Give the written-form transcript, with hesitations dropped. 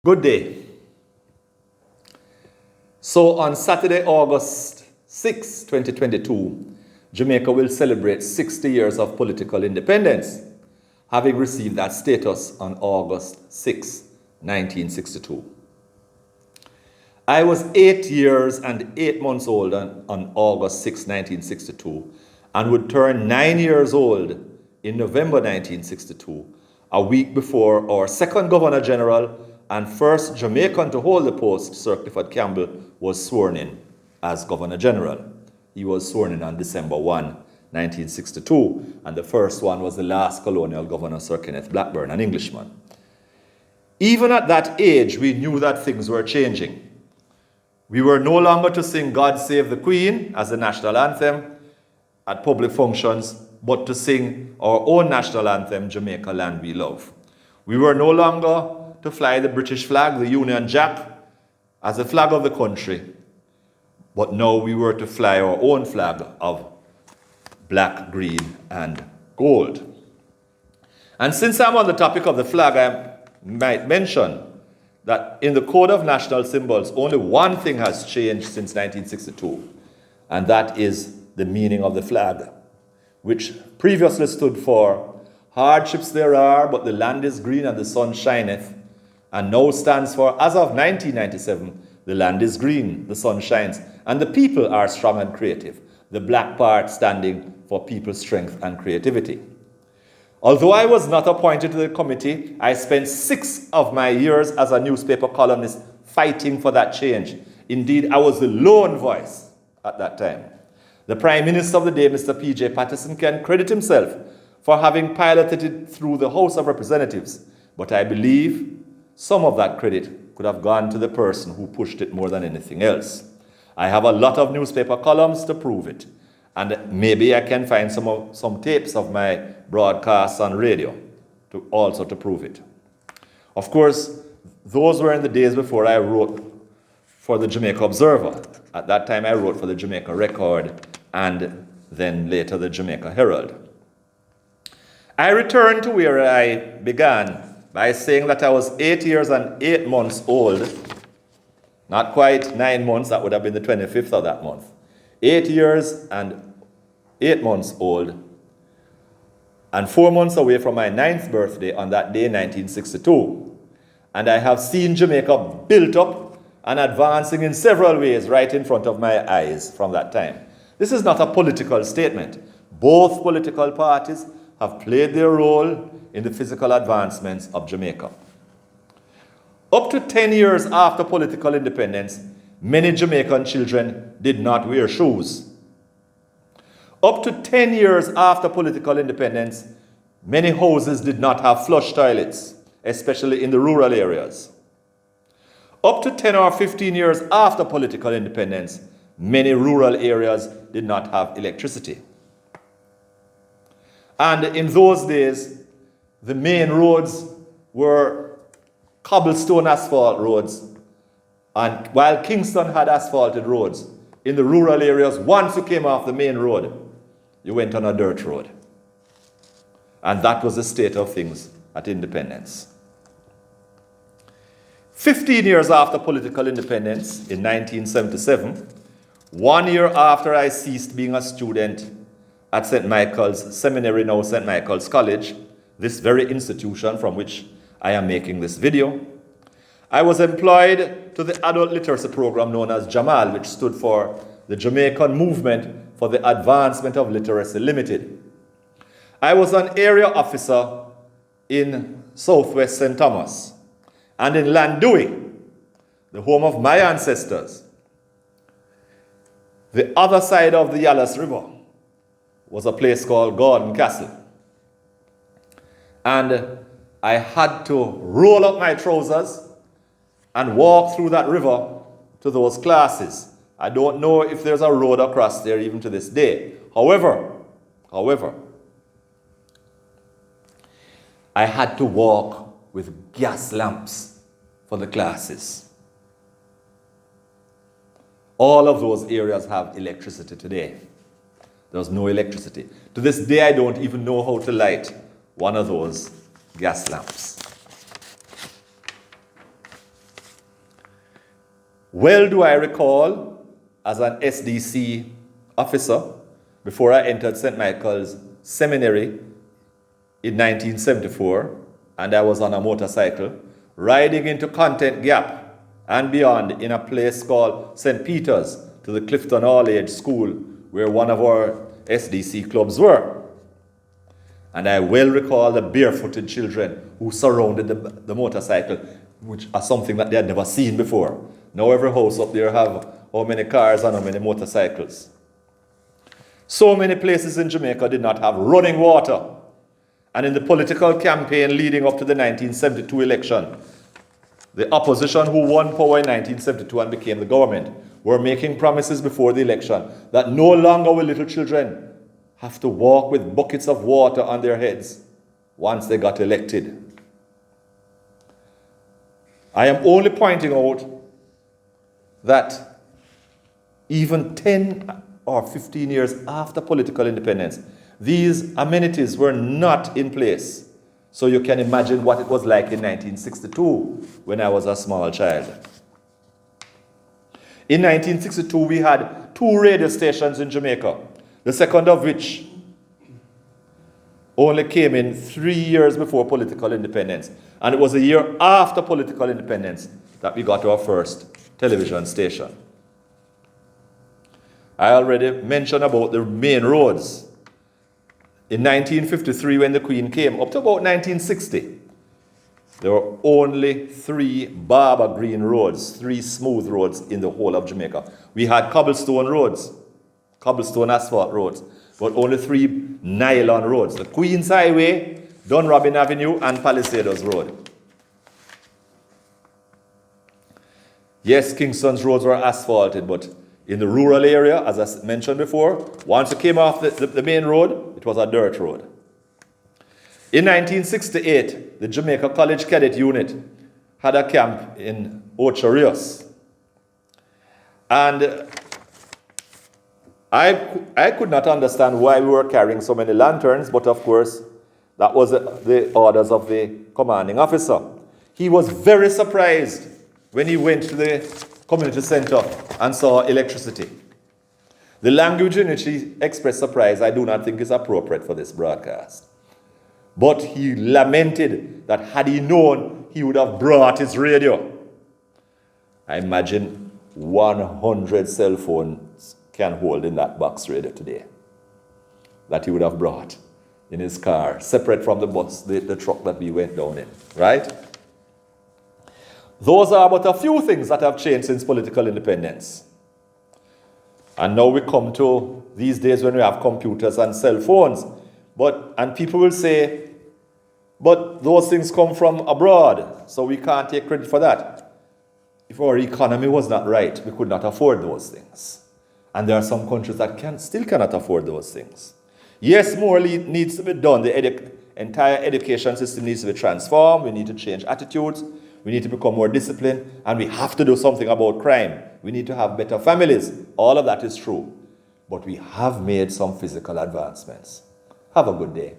Good day. So on Saturday, August 6, 2022, Jamaica will celebrate 60 years of political independence, having received that status on August 6, 1962. I was 8 years and 8 months old on August 6, 1962, and would turn 9 years old in November 1962, a week before our second Governor General and first Jamaican to hold the post, Sir Clifford Campbell, was sworn in as Governor General. He was sworn in on December 1, 1962, and the first one was the last colonial governor, Sir Kenneth Blackburn, an Englishman. Even at that age, we knew that things were changing. We were no longer to sing God Save the Queen as the national anthem at public functions, but to sing our own national anthem, Jamaica Land We Love. We were no longer to fly the British flag, the Union Jack, as the flag of the country, but now we were to fly our own flag of black, green, and gold. And since I'm on the topic of the flag, I might mention that in the Code of National Symbols, only one thing has changed since 1962, and that is the meaning of the flag, which previously stood for hardships there are, but the land is green and the sun shineth, and now stands for, as of 1997, the land is green, the sun shines, and the people are strong and creative. The black part standing for people's strength and creativity. Although I was not appointed to the committee, I spent 6 of my years as a newspaper columnist fighting for that change. Indeed, I was the lone voice at that time. The Prime Minister of the day, Mr. P.J. Patterson, can credit himself for having piloted it through the House of Representatives, but I believe some of that credit could have gone to the person who pushed it more than anything else. I have a lot of newspaper columns to prove it, and maybe I can find some tapes of my broadcasts on radio to prove it. Of course, those were in the days before I wrote for the Jamaica Observer. At that time, I wrote for the Jamaica Record and then later the Jamaica Herald. I returned to where I began by saying that I was 8 years and 8 months old, not quite 9 months, that would have been the 25th of that month. 8 years and 8 months old, and 4 months away from my 9th birthday on that day, 1962. And I have seen Jamaica built up and advancing in several ways right in front of my eyes from that time. This is not a political statement. Both political parties have played their role in the physical advancements of Jamaica. Up to 10 years after political independence, many Jamaican children did not wear shoes. Up to 10 years after political independence, many houses did not have flush toilets, especially in the rural areas. Up to 10 or 15 years after political independence, many rural areas did not have electricity. And in those days, the main roads were cobblestone asphalt roads, and while Kingston had asphalted roads, in the rural areas, once you came off the main road, you went on a dirt road. And that was the state of things at independence. 15 years after political independence, in 1977, 1 year after I ceased being a student at St. Michael's Seminary, now St. Michael's College, this very institution from which I am making this video, I was employed to the adult literacy program known as JAMAL, which stood for the Jamaican Movement for the Advancement of Literacy Limited. I was an area officer in Southwest St. Thomas and in Landui, the home of my ancestors. The other side of the Yalas River was a place called Gordon Castle. And I had to roll up my trousers and walk through that river to those classes. I don't know if there's a road across there even to this day. However, I had to walk with gas lamps for the classes. All of those areas have electricity today. There's no electricity. To this day, I don't even know how to light one of those gas lamps. Well do I recall, as an SDC officer, before I entered St. Michael's Seminary in 1974, and I was on a motorcycle, riding into Content Gap and beyond in a place called St. Peter's to the Clifton All-Age School, where one of our SDC clubs were. And I well recall the barefooted children who surrounded the motorcycle, which are something that they had never seen before. Now every house up there have how many cars and how many motorcycles. So many places in Jamaica did not have running water. And in the political campaign leading up to the 1972 election, the opposition who won power in 1972 and became the government were making promises before the election that no longer will little children have to walk with buckets of water on their heads once they got elected. I am only pointing out that even 10 or 15 years after political independence, these amenities were not in place. So you can imagine what it was like in 1962 when I was a small child. In 1962, we had 2 radio stations in Jamaica, the second of which only came in 3 years before political independence. And it was a year after political independence that we got our first television station. I already mentioned about the main roads. In 1953, when the Queen came, up to about 1960, there were only 3 Barber Green roads, 3 smooth roads in the whole of Jamaica. We had cobblestone roads, cobblestone asphalt roads, but only 3 nylon roads. The Queen's Highway, Dunrobin Avenue, and Palisadoes Road. Yes, Kingston's roads were asphalted, but in the rural area, as I mentioned before, once you came off the main road, it was a dirt road. In 1968, the Jamaica College Cadet Unit had a camp in Ocho Rios. And I could not understand why we were carrying so many lanterns, but of course, that was the orders of the commanding officer. He was very surprised when he went to the community center and saw electricity. The language in which he expressed surprise, I do not think is appropriate for this broadcast. But he lamented that had he known, he would have brought his radio. I imagine 100 cell phones can hold in that box radio today that he would have brought in his car, separate from the bus, the truck that we went down in, right? Those are but a few things that have changed since political independence. And now we come to these days when we have computers and cell phones. And people will say, but those things come from abroad, so we can't take credit for that. If our economy was not right, we could not afford those things. And there are some countries that still cannot afford those things. Yes, more needs to be done. The entire education system needs to be transformed. We need to change attitudes. We need to become more disciplined, and we have to do something about crime. We need to have better families. All of that is true. But we have made some physical advancements. Have a good day.